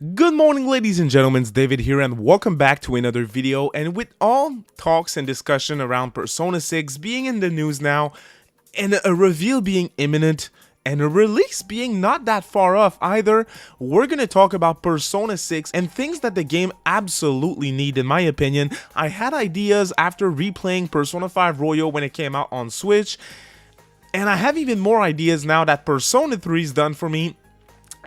Good morning, ladies and gentlemen, it's David here and welcome back to another video. And with all talks and discussion around Persona 6 being in the news now, and a reveal being imminent, and a release being not that far off either, we're gonna talk about Persona 6 and things that the game absolutely need in my opinion. I had ideas after replaying Persona 5 Royal when it came out on Switch, and I have even more ideas now that Persona 3 is done for me,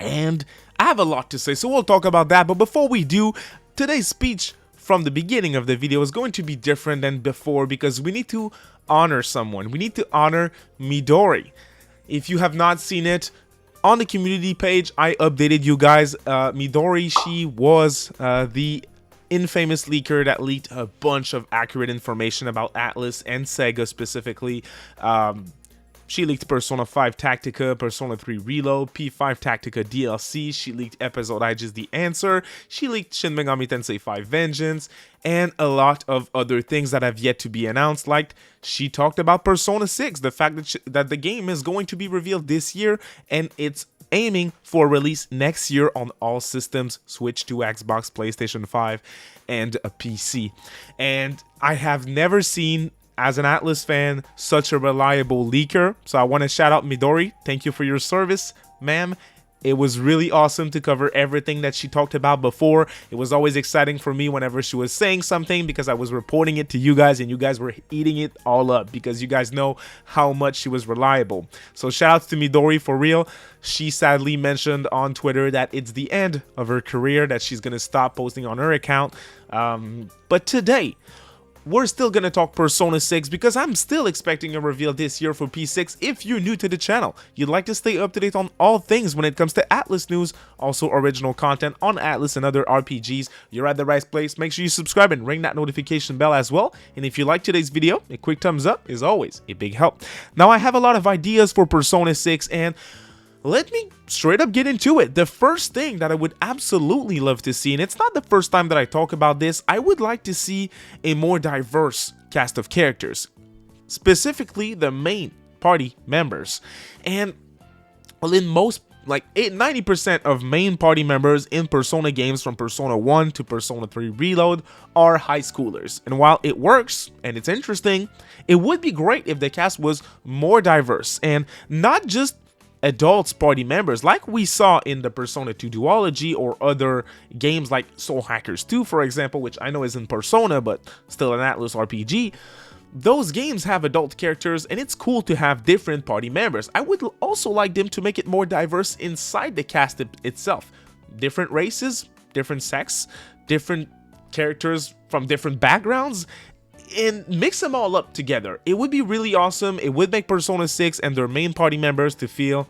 and I have a lot to say, so we'll talk about that. But before we do, today's speech from the beginning of the video is going to be different than before because we need to honor someone. We need to honor Midori. If you have not seen it, on the community page, I updated you guys. Midori, she was the infamous leaker that leaked a bunch of accurate information about ATLUS and Sega specifically. She leaked Persona 5 Tactica, Persona 3 Reload, P5 Tactica DLC, she leaked Episode I Just the Answer, she leaked Shin Megami Tensei 5 Vengeance, and a lot of other things that have yet to be announced, like she talked about Persona 6, the fact that the game is going to be revealed this year, and it's aiming for release next year on all systems, Switch to Xbox, PlayStation 5, and a PC. And I have never seen, as an ATLUS fan, such a reliable leaker, so I want to shout out Midori. Thank you for your service, ma'am. It was really awesome to cover everything that she talked about before. It was always exciting for me whenever she was saying something because I was reporting it to you guys and you guys were eating it all up because you guys know how much she was reliable. So shout outs to Midori for real. She sadly mentioned on Twitter that it's the end of her career, that she's going to stop posting on her account. But today, we're still gonna talk Persona 6 because I'm still expecting a reveal this year for P6. If you're new to the channel, you'd like to stay up to date on all things when it comes to ATLUS news, also original content on ATLUS and other RPGs, you're at the right place. Make sure you subscribe and ring that notification bell as well. And if you like today's video, a quick thumbs up is always a big help. Now I have a lot of ideas for Persona 6 and let me straight up get into it. The first thing that I would absolutely love to see, and it's not the first time that I talk about this, I would like to see a more diverse cast of characters, specifically the main party members. And well, in most, like 90% of main party members in Persona games from Persona 1 to Persona 3 Reload are high schoolers. And while it works and it's interesting, it would be great if the cast was more diverse and not just adults party members like we saw in the Persona 2 duology or other games like Soul Hackers 2, for example, which I know isn't Persona but still an ATLUS RPG. Those games have adult characters and it's cool to have different party members. I would also like them to make it more diverse inside the cast itself. Different races, different sex, different characters from different backgrounds, and mix them all up together. It would be really awesome. It would make Persona 6 and their main party members to feel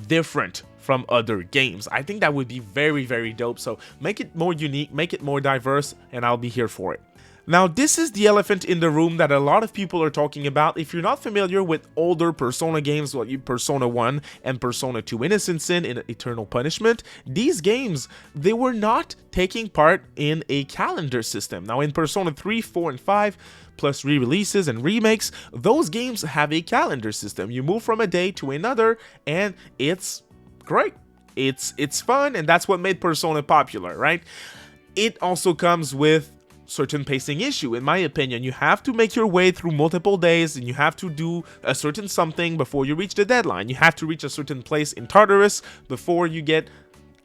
different from other games. I think that would be very, very dope. So make it more unique, make it more diverse, and I'll be here for it. Now, this is the elephant in the room that a lot of people are talking about. If you're not familiar with older Persona games like Persona 1 and Persona 2 Innocent Sin and Eternal Punishment, these games, they were not taking part in a calendar system. Now, in Persona 3, 4, and 5, plus re-releases and remakes, those games have a calendar system. You move from a day to another, and it's great. It's fun, and that's what made Persona popular, right? It also comes with certain pacing issue. In my opinion, you have to make your way through multiple days and you have to do a certain something before you reach the deadline. You have to reach a certain place in Tartarus before you get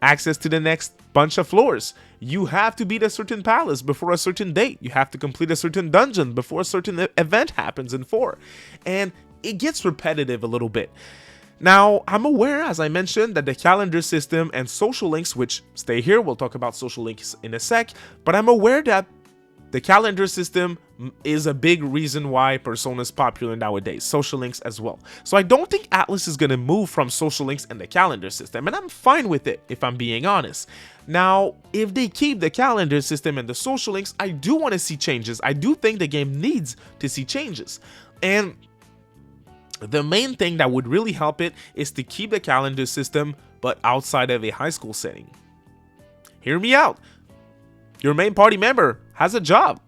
access to the next bunch of floors. You have to beat a certain palace before a certain date. You have to complete a certain dungeon before a certain event happens in 4. And it gets repetitive a little bit. Now, I'm aware, as I mentioned, that the calendar system and social links, which stay here, we'll talk about social links in a sec, but I'm aware that the calendar system is a big reason why Persona is popular nowadays, social links as well. So I don't think ATLUS is going to move from social links and the calendar system, and I'm fine with it if I'm being honest. Now, if they keep the calendar system and the social links, I do want to see changes. I do think the game needs to see changes. And the main thing that would really help it is to keep the calendar system, but outside of a high school setting. Hear me out. Your main party member has a job.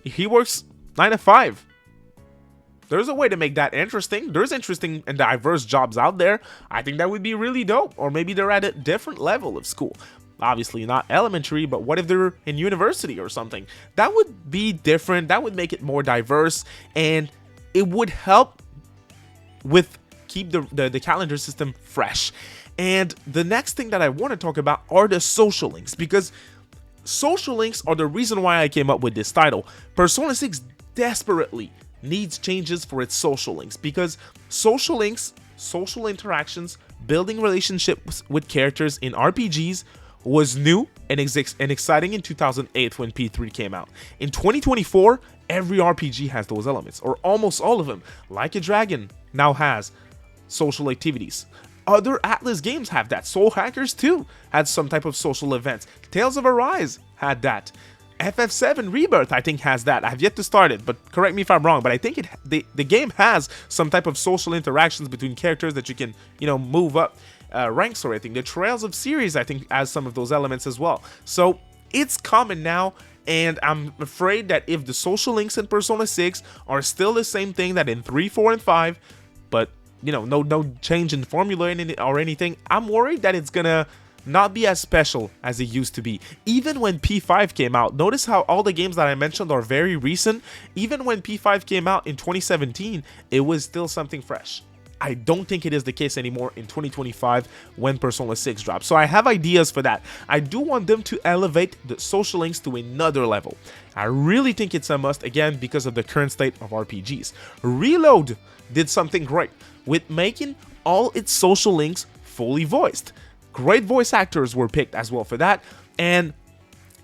He works 9 to 5. There's a way to make that interesting. There's interesting and diverse jobs out there. I think that would be really dope. Or maybe they're at a different level of school. obviously not elementary, but what if they're in university or something? That would be different. That would make it more diverse, and it would help with keep the calendar system fresh. And the next thing that I want to talk about are the social links, because social links are the reason why I came up with this title. Persona 6 desperately needs changes for its social links, because social links, social interactions, building relationships with characters in RPGs was new and exciting in 2008 when P3 came out. In 2024, every RPG has those elements, or almost all of them. Like a Dragon now has social activities. Other ATLUS games have that. Soul Hackers 2 had some type of social events. Tales of Arise had that. FF7 Rebirth, I think, has that. I have yet to start it, but correct me if I'm wrong. But I think the game has some type of social interactions between characters that you can, move up ranks or anything. The Trails of Series, I think, has some of those elements as well. So it's common now, and I'm afraid that if the social links in Persona 6 are still the same thing that in 3, 4, and 5, but no change in formula or anything, I'm worried that it's gonna not be as special as it used to be. Even when P5 came out, notice how all the games that I mentioned are very recent. Even when P5 came out in 2017, it was still something fresh. I don't think it is the case anymore in 2025 when Persona 6 drops. So I have ideas for that. I do want them to elevate the social links to another level. I really think it's a must, again, because of the current state of RPGs. Reload did something great with making all its social links fully voiced. Great voice actors were picked as well for that, and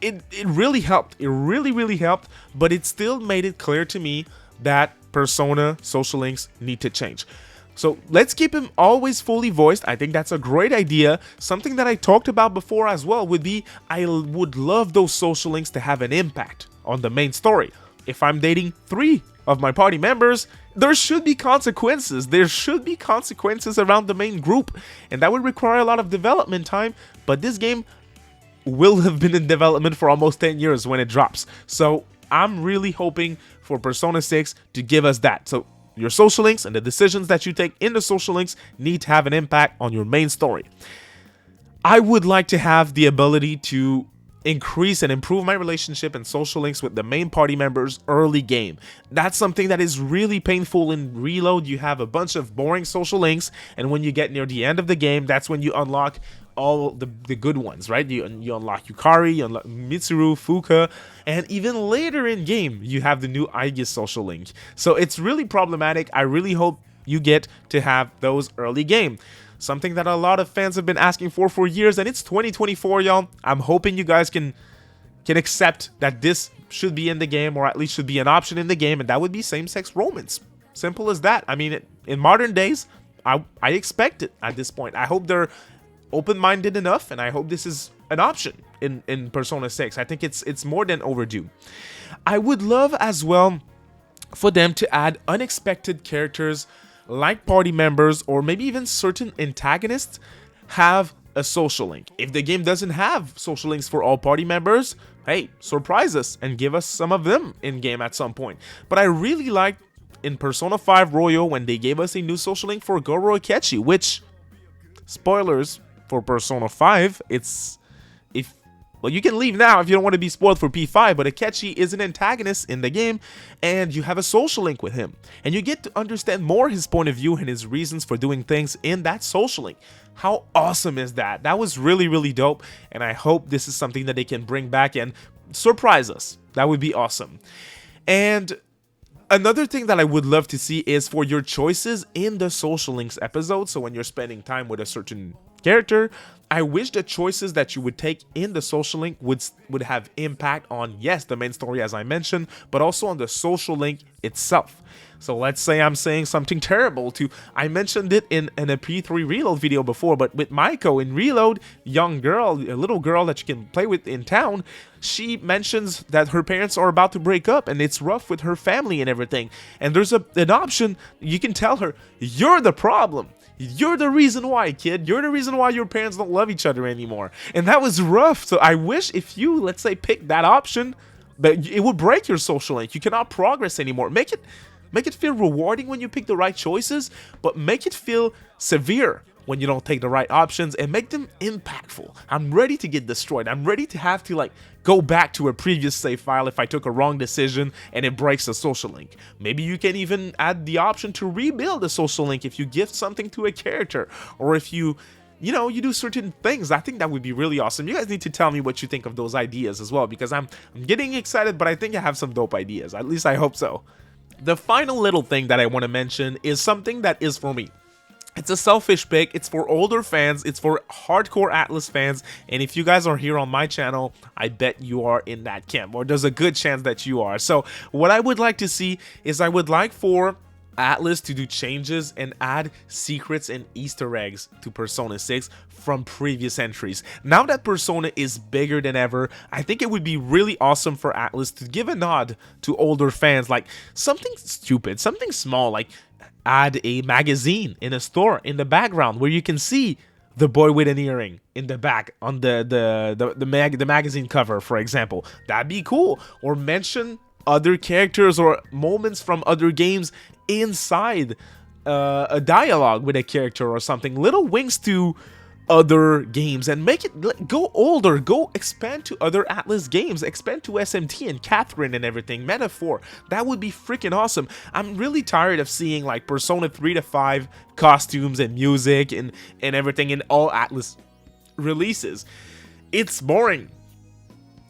it really helped. It really helped, but it still made it clear to me that Persona social links need to change. So let's keep him always fully voiced. I think that's a great idea. Something that I talked about before as well would be, I would love those social links to have an impact on the main story. If I'm dating 3 of my party members, there should be consequences. There should be consequences around the main group, and that would require a lot of development time, but this game will have been in development for almost 10 years when it drops. So I'm really hoping for Persona 6 to give us that. So your social links and the decisions that you take in the social links need to have an impact on your main story. I would like to have the ability to increase and improve my relationship and social links with the main party members early game. That's something that is really painful in Reload. You have a bunch of boring social links, and when you get near the end of the game, that's when you unlock all the good ones, right? You unlock Yukari, you unlock Mitsuru, Fuka, and even later in game, you have the new Aegis social link. So it's really problematic. I really hope you get to have those early game. Something that a lot of fans have been asking for years, and it's 2024, y'all. I'm hoping you guys can accept that this should be in the game, or at least should be an option in the game, and that would be same-sex romance. Simple as that. I mean, in modern days, I expect it at this point. I hope they're open-minded enough, and I hope this is an option in Persona 6. I think it's more than overdue. I would love as well for them to add unexpected characters like party members, or maybe even certain antagonists have a social link. If the game doesn't have social links for all party members, hey, surprise us and give us some of them in game at some point. But I really liked in Persona 5 Royal when they gave us a new social link for Goro Akechi, which, spoilers for Persona 5, well, you can leave now if you don't want to be spoiled for P5, but Akechi is an antagonist in the game, and you have a social link with him. And you get to understand more his point of view and his reasons for doing things in that social link. How awesome is that? That was really dope, and I hope this is something that they can bring back and surprise us. That would be awesome. And another thing that I would love to see is for your choices in the social links episode. So when you're spending time with a certain character, I wish the choices that you would take in the social link would have impact on, yes, the main story as I mentioned, but also on the social link itself. So let's say I'm saying something terrible to, I mentioned it in a P3 Reload video before, but with Maiko in Reload, young girl, a little girl that you can play with in town, she mentions that her parents are about to break up and it's rough with her family and everything. And there's an option, you can tell her, you're the problem. You're the reason why, kid. You're the reason why your parents don't love each other anymore. And that was rough. So I wish if you, let's say, pick that option, but it would break your social link. You cannot progress anymore. Make it feel rewarding when you pick the right choices, but make it feel severe when you don't take the right options and make them impactful. I'm ready to get destroyed. I'm ready to have to like go back to a previous save file if I took a wrong decision and it breaks the social link. Maybe you can even add the option to rebuild the social link if you gift something to a character, or if you do certain things. I think that would be really awesome. You guys need to tell me what you think of those ideas as well, because I'm getting excited, but I think I have some dope ideas. At least I hope so. The final little thing that I want to mention is something that is for me. It's a selfish pick. It's for older fans. It's for hardcore ATLUS fans. And if you guys are here on my channel, I bet you are in that camp, or there's a good chance that you are. So what I would like to see is I would like for ATLUS to do changes and add secrets and Easter eggs to Persona 6 from previous entries. Now that Persona is bigger than ever, I think it would be really awesome for ATLUS to give a nod to older fans, like something stupid, something small, like add a magazine in a store in the background where you can see the boy with an earring in the back on the magazine cover, for example. That'd be cool. Or mention other characters or moments from other games inside a dialogue with a character or something. Little winks to other games and make it go older, go expand to other ATLUS games, expand to SMT and Catherine and everything, Metaphor. That would be freaking awesome. I'm really tired of seeing like Persona 3 to 5 costumes and music and everything in all ATLUS releases. It's boring.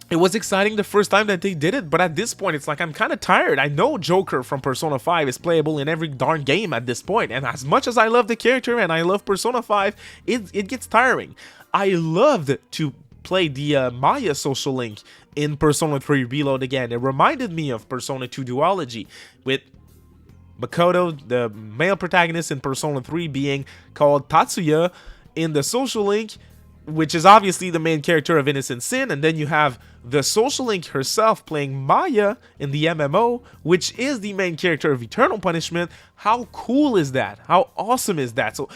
It was exciting the first time that they did it, but at this point, it's like I'm kind of tired. I know Joker from Persona 5 is playable in every darn game at this point, and as much as I love the character and I love Persona 5, it gets tiring. I loved to play the Maya social link in Persona 3 Reload again. It reminded me of Persona 2 Duology, with Makoto, the male protagonist in Persona 3, being called Tatsuya in the social link, which is obviously the main character of Innocent Sin, and then you have the social link herself playing Maya in the MMO, which is the main character of Eternal Punishment. How cool is that? How awesome is that? So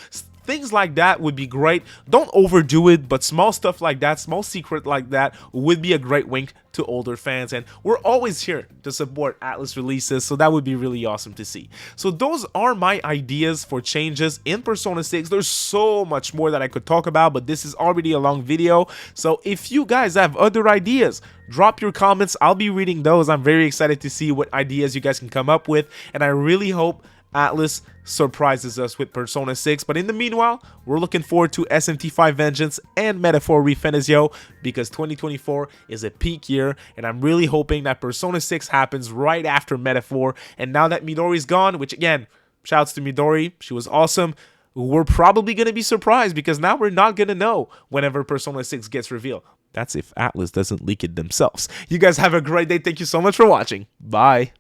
things like that would be great. Don't overdo it, but small stuff like that, small secret like that would be a great wink to older fans, and we're always here to support ATLUS releases, so that would be really awesome to see. So those are my ideas for changes in Persona 6. There's so much more that I could talk about, but this is already a long video, so if you guys have other ideas, drop your comments. I'll be reading those. I'm very excited to see what ideas you guys can come up with, and I really hope ATLUS surprises us with Persona 6. But in the meanwhile, we're looking forward to SMT5 Vengeance and Metaphor Refenezio, because 2024 is a peak year, and I'm really hoping that Persona 6 happens right after Metaphor. And now that Midori's gone, which again, shouts to Midori, she was awesome, we're probably going to be surprised, because now we're not going to know whenever Persona 6 gets revealed. That's if ATLUS doesn't leak it themselves. You guys have a great day. Thank you so much for watching. Bye.